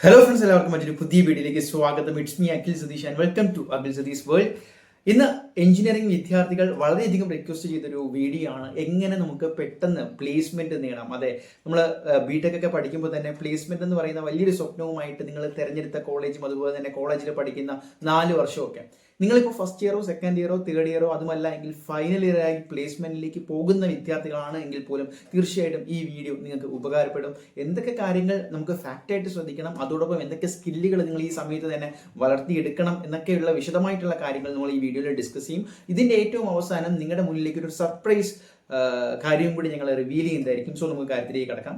Hello friends, എല്ലാവർക്കും മറ്റൊരു പുതിയ വീഡിയോയിലേക്ക് സ്വാഗതം. It's me Akhil Satheesh and welcome to Akhil Satheesh world. ഇന്ന് എഞ്ചിനീയറിംഗ് വിദ്യാർത്ഥികൾ വളരെയധികം റിക്വസ്റ്റ് ചെയ്തൊരു വീഡിയോ ആണ്, എങ്ങനെ നമുക്ക് പെട്ടെന്ന് പ്ലേസ്മെന്റ് നേടാം. അതെ, നമ്മൾ ബിടെക് ഒക്കെ പഠിക്കുമ്പോൾ തന്നെ പ്ലേസ്മെന്റ് എന്ന് പറയുന്ന വലിയൊരു സ്വപ്നവുമായിട്ട് നിങ്ങൾ തിരഞ്ഞെടുത്ത കോളേജും അതുപോലെ തന്നെ കോളേജിൽ പഠിക്കുന്ന 4 വർഷമൊക്കെ നിങ്ങളിപ്പോൾ ഫസ്റ്റ് ഇയറോ സെക്കൻഡ് ഇയറോ തേർഡ് ഇയറോ അതുമല്ല എങ്കിൽ ഫൈനൽ ഇയർ ആയി പ്ലേസ്മെന്റിലേക്ക് പോകുന്ന വിദ്യാർത്ഥികളാണ് എങ്കിൽ പോലും തീർച്ചയായിട്ടും ഈ വീഡിയോ നിങ്ങൾക്ക് ഉപകാരപ്പെടും. എന്തൊക്കെ കാര്യങ്ങൾ നമുക്ക് ഫാക്റ്റായിട്ട് ശ്രദ്ധിക്കണം, അതോടൊപ്പം എന്തൊക്കെ സ്കില്ലുകൾ നിങ്ങൾ ഈ സമയത്ത് തന്നെ വളർത്തിയെടുക്കണം എന്നൊക്കെയുള്ള വിശദമായിട്ടുള്ള കാര്യങ്ങൾ നമ്മൾ ഈ വീഡിയോയിൽ ഡിസ്കസ് ചെയ്യും. ഇതിന്റെ ഏറ്റവും അവസാനം നിങ്ങളുടെ മുന്നിലേക്ക് ഒരു സർപ്രൈസ് കാര്യം കൂടി ഞങ്ങൾ റിവീൽ ചെയ്യുന്നതായിരിക്കും. സോ നമുക്ക് കാര്യത്തിലേക്ക് കിടക്കാം.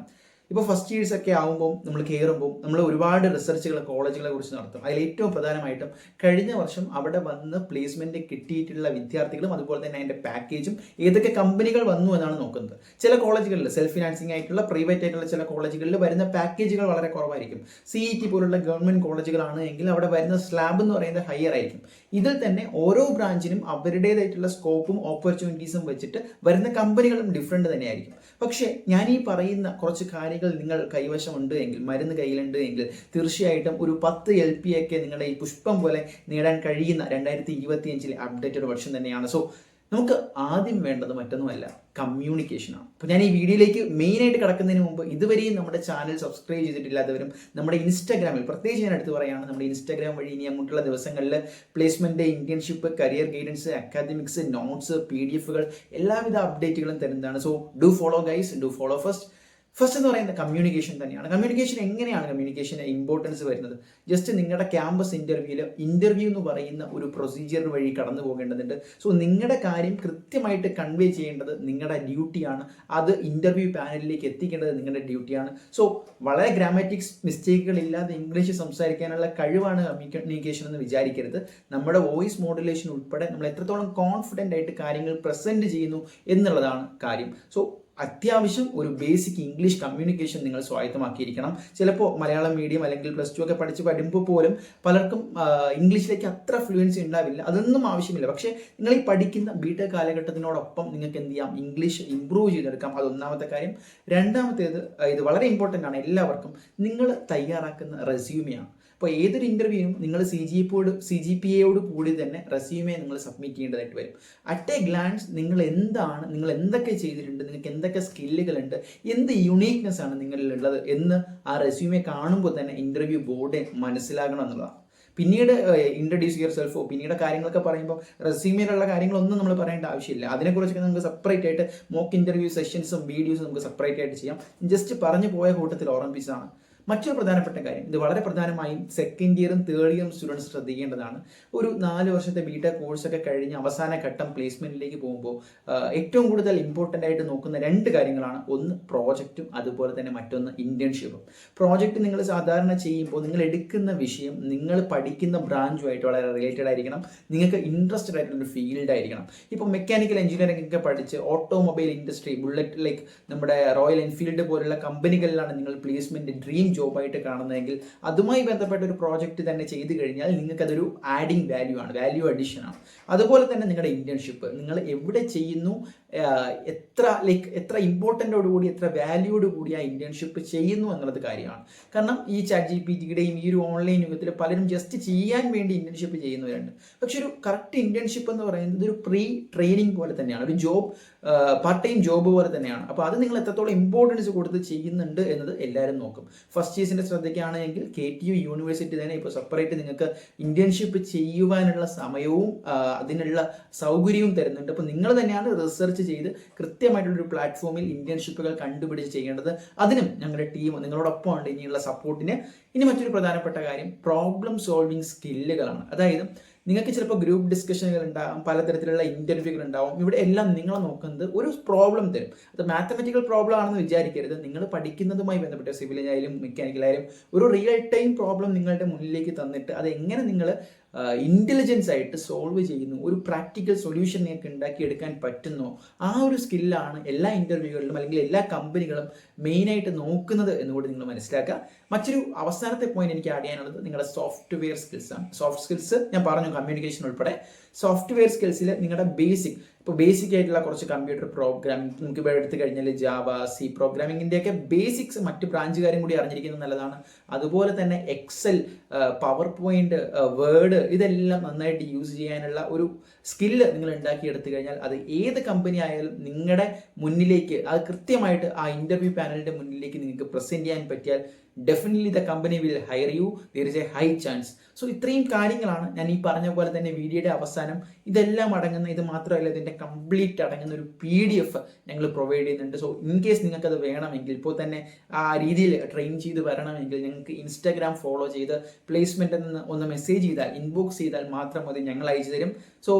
ഇപ്പോൾ ഫസ്റ്റ് ഇയേഴ്സ് ഒക്കെ ആകുമ്പോൾ നമ്മൾ കയറുമ്പോൾ നമ്മൾ ഒരുപാട് റിസർച്ചുകൾ കോളേജുകളെ കുറിച്ച് നടത്തും. അതിൽ ഏറ്റവും പ്രധാനമായിട്ടും കഴിഞ്ഞ വർഷം അവിടെ വന്ന് പ്ലേസ്മെന്റ് കിട്ടിയിട്ടുള്ള വിദ്യാർത്ഥികളും അതുപോലെ തന്നെ അതിന്റെ പാക്കേജും ഏതൊക്കെ കമ്പനികൾ വന്നു എന്നാണ് നോക്കുന്നത്. ചില കോളേജുകളിൽ സെൽഫ് ഫിനാൻസിങ് ആയിട്ടുള്ള പ്രൈവറ്റ് ആയിട്ടുള്ള ചില കോളേജുകളിൽ വരുന്ന പാക്കേജുകൾ വളരെ കുറവായിരിക്കും. CET പോലുള്ള ഗവൺമെന്റ് കോളേജുകളാണ് എങ്കിൽ അവിടെ വരുന്ന സ്ലാബ് എന്ന് പറയുന്നത് ഹയർ ആയിരിക്കും. ഇതിൽ തന്നെ ഓരോ ബ്രാഞ്ചിനും അവരുടേതായിട്ടുള്ള സ്കോപ്പും ഓപ്പർച്യൂണിറ്റീസും വെച്ചിട്ട് വരുന്ന കമ്പനികളും ഡിഫറെന്റ് തന്നെയായിരിക്കും. പക്ഷേ ഞാൻ ഈ പറയുന്ന കുറച്ച് കാര്യങ്ങൾ നിങ്ങൾ കൈവശമുണ്ട് എങ്കിൽ, മരുന്ന് കയ്യിലുണ്ട് എങ്കിൽ തീർച്ചയായിട്ടും ഒരു 10 LP ഒക്കെ നിങ്ങളുടെ ഈ പുഷ്പം പോലെ നേടാൻ കഴിയുന്ന 2025 അപ്ഡേറ്റഡ് വെർഷൻ തന്നെയാണ്. സോ നമുക്ക് ആദ്യം വേണ്ടത് മറ്റൊന്നുമല്ല, കമ്മ്യൂണിക്കേഷനാണ്. അപ്പോൾ ഞാൻ ഈ വീഡിയോയിലേക്ക് മെയിനായിട്ട് കിടക്കുന്നതിന് മുമ്പ് ഇതുവരെയും നമ്മുടെ ചാനൽ സബ്സ്ക്രൈബ് ചെയ്തിട്ടില്ലാത്തവരും നമ്മുടെ ഇൻസ്റ്റാഗ്രാമിൽ, പ്രത്യേകിച്ച് ഞാൻ എടുത്ത് പറയുകയാണ്, നമ്മുടെ ഇൻസ്റ്റാഗ്രാം വഴി ഇനി അങ്ങോട്ടുള്ള ദിവസങ്ങളിൽ placement, internship, career guidance, academics, notes, PDF എല്ലാവിധ അപ്ഡേറ്റുകളും തരുന്നതാണ്. So do follow guys, do follow first എന്ന് പറയുന്നത് കമ്മ്യൂണിക്കേഷൻ തന്നെയാണ്. എങ്ങനെയാണ് കമ്മ്യൂണിക്കേഷന് ഇമ്പോർട്ടൻസ് വരുന്നത്? ജസ്റ്റ് നിങ്ങളുടെ ക്യാമ്പസ് ഇന്റർവ്യൂ എന്ന് പറയുന്ന ഒരു പ്രൊസീജിയർ വഴി കടന്നു പോകേണ്ടതുണ്ട്. സോ നിങ്ങളുടെ കാര്യം കൃത്യമായിട്ട് കൺവേ ചെയ്യേണ്ടത് നിങ്ങളുടെ ഡ്യൂട്ടിയാണ്. അത് ഇന്റർവ്യൂ പാനലിലേക്ക് എത്തിക്കേണ്ടത് നിങ്ങളുടെ ഡ്യൂട്ടിയാണ്. സോ വളരെ ഗ്രാമാറ്റിക്സ് മിസ്റ്റേക്കുകൾ ഇല്ലാതെ ഇംഗ്ലീഷ് സംസാരിക്കാനുള്ള കഴിവാണ് കമ്മ്യൂണിക്കേഷൻ എന്ന് വിചാരിക്കരുത്. നമ്മുടെ വോയിസ് മോഡുലേഷൻ ഉൾപ്പെടെ നമ്മൾ എത്രത്തോളം കോൺഫിഡൻ്റ് ആയിട്ട് കാര്യങ്ങൾ പ്രസന്റ് ചെയ്യുന്നു എന്നുള്ളതാണ് കാര്യം. സോ അത്യാവശ്യം ഒരു ബേസിക് ഇംഗ്ലീഷ് കമ്മ്യൂണിക്കേഷൻ നിങ്ങൾ സ്വായത്തമാക്കിയിരിക്കണം. ചിലപ്പോൾ മലയാളം മീഡിയം അല്ലെങ്കിൽ +2 ഒക്കെ പഠിച്ച് വരുമ്പോൾ പോലും പലർക്കും ഇംഗ്ലീഷിലേക്ക് അത്ര ഫ്ലുവൻസി ഉണ്ടാവില്ല. അതൊന്നും ആവശ്യമില്ല. പക്ഷേ നിങ്ങൾ ഈ പഠിക്കുന്ന ബിടെക് കാലഘട്ടത്തിനോടൊപ്പം നിങ്ങൾക്ക് എന്ത് ചെയ്യാം, ഇംഗ്ലീഷ് ഇംപ്രൂവ് ചെയ്തെടുക്കാം. അതൊന്നാമത്തെ കാര്യം. രണ്ടാമത്തേത്, ഇത് വളരെ ഇമ്പോർട്ടൻ്റ് ആണ് എല്ലാവർക്കും, നിങ്ങൾ തയ്യാറാക്കുന്ന റെസ്യൂമെയാണ്. അപ്പോൾ ഏതൊരു ഇൻ്റർവ്യൂവിനും നിങ്ങൾ CGPA കൂടി തന്നെ റെസ്യൂമെ നിങ്ങൾ സബ്മിറ്റ് ചെയ്യേണ്ടതായിട്ട് വരും. അറ്റ് എ ഗ്ലാൻസ് നിങ്ങൾ എന്തൊക്കെ ചെയ്തിട്ടുണ്ട്, നിങ്ങൾക്ക് എന്തൊക്കെ സ്കില്ലുകളുണ്ട്, എന്ത് യുണീക്നെസ് ആണ് നിങ്ങളിലുള്ളത് എന്ന് ആ റെസ്യൂമെ കാണുമ്പോൾ തന്നെ ഇൻ്റർവ്യൂ ബോർഡ് മനസ്സിലാകണം എന്നുള്ളതാണ്. പിന്നീട് ഇൻട്രൊഡ്യൂസ് യുവർ സെൽഫോ പിന്നീട് കാര്യങ്ങളൊക്കെ പറയുമ്പോൾ റെസ്യൂമിലുള്ള കാര്യങ്ങളൊന്നും നമ്മൾ പറയേണ്ട ആവശ്യമില്ല. അതിനെക്കുറിച്ചൊക്കെ നമുക്ക് സെപ്പറേറ്റ് ആയിട്ട് മോക്ക് ഇൻ്റർവ്യൂ സെഷൻസും വീഡിയോസും നമുക്ക് സെപ്പറേറ്റ് ആയിട്ട് ചെയ്യാം. ജസ്റ്റ് പറഞ്ഞു പോയ കൂട്ടത്തിൽ ഓർമ്മിപ്പിച്ചതാണ്. മറ്റൊരു പ്രധാനപ്പെട്ട കാര്യം, ഇത് വളരെ പ്രധാനമായും സെക്കൻഡ് ഇയറും തേർഡ് ഇയറും സ്റ്റുഡൻസ് ശ്രദ്ധിക്കേണ്ടതാണ്. ഒരു 4 വർഷത്തെ ബിടെക് കോഴ്സൊക്കെ കഴിഞ്ഞ് അവസാന ഘട്ടം പ്ലേസ്മെന്റിലേക്ക് പോകുമ്പോൾ ഏറ്റവും കൂടുതൽ ഇമ്പോർട്ടൻ്റ് ആയിട്ട് നോക്കുന്ന 2 കാര്യങ്ങളാണ്. ഒന്ന് പ്രോജക്റ്റും അതുപോലെ തന്നെ മറ്റൊന്ന് ഇന്റേൺഷിപ്പും. പ്രോജക്റ്റ് നിങ്ങൾ സാധാരണ ചെയ്യുമ്പോൾ നിങ്ങൾ എടുക്കുന്ന വിഷയം നിങ്ങൾ പഠിക്കുന്ന ബ്രാഞ്ചുമായിട്ട് വളരെ റിലേറ്റഡ് ആയിരിക്കണം. നിങ്ങൾക്ക് ഇൻട്രസ്റ്റഡ് ആയിട്ടുള്ള ഒരു ഫീൽഡ് ആയിരിക്കണം. ഇപ്പോൾ മെക്കാനിക്കൽ എഞ്ചിനീയറിംഗ് ഒക്കെ പഠിച്ച് ഓട്ടോമൊബൈൽ ഇൻഡസ്ട്രി, ബുള്ളറ്റ് ലൈക്ക് നമ്മുടെ റോയൽ എൻഫീൽഡ് പോലുള്ള കമ്പനികളിലാണ് നിങ്ങൾ പ്ലേസ്മെന്റ് ഡ്രീം ജോബായിട്ട് കാണുന്നതെങ്കിൽ അതുമായി ബന്ധപ്പെട്ട ഒരു പ്രോജക്റ്റ് തന്നെ ചെയ്തു കഴിഞ്ഞാൽ നിങ്ങൾക്ക് അതൊരു ആഡിങ് വാല്യൂ അഡീഷൻ ആണ്. അതുപോലെ തന്നെ നിങ്ങളുടെ ഇന്റേൺഷിപ്പ് നിങ്ങൾ എവിടെ ചെയ്യുന്നു, എത്ര ഇമ്പോർട്ടൻ്റോടുകൂടി എത്ര വാല്യൂയോട് കൂടി ആ ഇന്റേൺഷിപ്പ് ചെയ്യുന്നു എന്നുള്ളത് കാര്യമാണ്. കാരണം ഈ ChatGPTയുടെയും ഈ ഒരു ഓൺലൈൻ യുഗത്തിൽ പലരും ജസ്റ്റ് ചെയ്യാൻ വേണ്ടി ഇന്റേൺഷിപ്പ് ചെയ്യുന്നവരുണ്ട്. പക്ഷെ ഒരു കറക്റ്റ് ഇന്റേൺഷിപ്പ് എന്ന് പറയുന്നത് ഒരു പ്രീ ട്രെയിനിങ് പോലെ തന്നെയാണ്, ഒരു പാർട്ട് ടൈം ജോബ് പോലെ തന്നെയാണ്. അപ്പോൾ അത് നിങ്ങൾ എത്രത്തോളം ഇമ്പോർട്ടൻസ് കൊടുത്ത് ചെയ്യുന്നുണ്ട് എന്നത് എല്ലാവരും നോക്കും. ഫസ്റ്റ് ഇയേഴ്സിൻ്റെ ശ്രദ്ധിക്കുകയാണെങ്കിൽ KTU യൂണിവേഴ്സിറ്റി തന്നെ ഇപ്പോൾ സെപ്പറേറ്റ് നിങ്ങൾക്ക് ഇന്റേൺഷിപ്പ് ചെയ്യുവാനുള്ള സമയവും അതിനുള്ള സൗകര്യവും തരുന്നുണ്ട്. അപ്പോൾ നിങ്ങൾ തന്നെയാണ് റിസർച്ച് ചെയ്ത് കൃത്യമായിട്ടുള്ളൊരു പ്ലാറ്റ്ഫോമിൽ ഇന്റേൺഷിപ്പുകൾ കണ്ടുപിടിച്ച് ചെയ്യേണ്ടത്. അതിനും ഞങ്ങളുടെ ടീം നിങ്ങളോടൊപ്പം ഉണ്ട് ഇനിയുള്ള സപ്പോർട്ടിന്. ഇനി മറ്റൊരു പ്രധാനപ്പെട്ട കാര്യം പ്രോബ്ലം സോൾവിങ് സ്കില്ലുകളാണ്. അതായത് നിങ്ങൾക്ക് ചിലപ്പോൾ ഗ്രൂപ്പ് ഡിസ്കഷനുകൾ ഉണ്ടാകും, പലതരത്തിലുള്ള ഇന്റർവ്യൂകൾ ഉണ്ടാവും. ഇവിടെ എല്ലാം നിങ്ങളെ നോക്കുന്നത് ഒരു പ്രോബ്ലം തരും. അത് മാത്തമെറ്റിക്കൽ പ്രോബ്ലം ആണെന്ന് വിചാരിക്കരുത്. നിങ്ങൾ പഠിക്കുന്നതുമായി ബന്ധപ്പെട്ട സിവിൽ ആയാലും മെക്കാനിക്കലായാലും ഒരു റിയൽ ടൈം പ്രോബ്ലം നിങ്ങളുടെ മുന്നിലേക്ക് തന്നിട്ട് അത് എങ്ങനെ നിങ്ങൾ ഇന്റലിജൻസ് ആയിട്ട് സോൾവ് ചെയ്യുന്നു, ഒരു പ്രാക്ടിക്കൽ സൊല്യൂഷൻ നിങ്ങൾക്ക് ഉണ്ടാക്കിയെടുക്കാൻ പറ്റുന്നോ, ആ ഒരു സ്കില്ലാണ് എല്ലാ ഇന്റർവ്യൂകളിലും അല്ലെങ്കിൽ എല്ലാ കമ്പനികളും മെയിനായിട്ട് നോക്കുന്നത് എന്നുകൂടി നിങ്ങൾ മനസ്സിലാക്കുക. മറ്റൊരു അവസാനത്തെ പോയിന്റ് എനിക്ക് ആഡ് ചെയ്യാനുള്ളത് നിങ്ങളുടെ സോഫ്റ്റ്വെയർ സ്കിൽസ് ആണ്. സോഫ്റ്റ് സ്കിൽസ് ഞാൻ പറഞ്ഞു, കമ്മ്യൂണിക്കേഷൻ ഉൾപ്പെടെ സോഫ്റ്റ്വെയർ സ്കിൽസിൽ നിങ്ങളുടെ ഇപ്പോൾ ബേസിക് ആയിട്ടുള്ള കുറച്ച് കമ്പ്യൂട്ടർ പ്രോഗ്രാമിംഗ് നമുക്ക് ഇവിടെ എടുത്തു കഴിഞ്ഞാൽ ജാവ, സി പ്രോഗ്രാമിങ്ങിൻ്റെയൊക്കെ ബേസിക്സ് മറ്റ് ബ്രാഞ്ചുകാരും കൂടി അറിഞ്ഞിരിക്കുന്നത് നല്ലതാണ്. അതുപോലെ തന്നെ എക്സൽ, പവർ പോയിന്റ്, വേർഡ് ഇതെല്ലാം നന്നായിട്ട് യൂസ് ചെയ്യാനുള്ള ഒരു സ്കില്ല് നിങ്ങൾ ഉണ്ടാക്കിയെടുത്തു കഴിഞ്ഞാൽ അത് ഏത് കമ്പനി ആയാലും നിങ്ങളുടെ മുന്നിലേക്ക് അത് കൃത്യമായിട്ട് ആ ഇന്റർവ്യൂ പാനലിന്റെ മുന്നിലേക്ക് നിങ്ങൾക്ക് പ്രസന്റ് ചെയ്യാൻ പറ്റിയാൽ definitely the company will hire you, there is a high chance. So ഇത്രയും കാര്യങ്ങളാണ് ഞാൻ ഈ പറഞ്ഞ പോലെ തന്നെ വീഡിയോയുടെ അവസാനം ഇതെല്ലാം അടങ്ങുന്ന, ഇത് മാത്രമല്ല ഇതിൻ്റെ കംപ്ലീറ്റ് അടങ്ങുന്ന ഒരു PDF ഞങ്ങൾ പ്രൊവൈഡ് ചെയ്യുന്നുണ്ട്. സോ ഇൻ കേസ് നിങ്ങൾക്കത് വേണമെങ്കിൽ, ഇപ്പോൾ തന്നെ ആ രീതിയിൽ ട്രെയിൻ ചെയ്ത് വരണമെങ്കിൽ ഞങ്ങൾക്ക് ഇൻസ്റ്റാഗ്രാം ഫോളോ ചെയ്ത് പ്ലേസ്മെൻ്റ് എന്ന് ഒന്ന് മെസ്സേജ് ചെയ്താൽ, ഇൻബോക്സ് ചെയ്താൽ മാത്രം മതി, ഞങ്ങൾ അയച്ചു തരും. സോ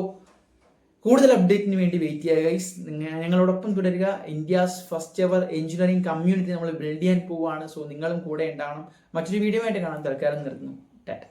കൂടുതൽ അപ്ഡേറ്റിന് വേണ്ടി വെയിറ്റ് ചെയ്യുക ഗൈസ്. ഞങ്ങളോടൊപ്പം തുടരുക. India's first ever engineering community നമ്മൾ ബിൽഡ് ചെയ്യാൻ പോവുകയാണ്. സോ നിങ്ങളും കൂടെ ഉണ്ടാവണം. മറ്റൊരു വീഡിയോ ആയിട്ട് കാണാം. തൽക്കാലം നിർത്തുന്നു. ടാറ്റ.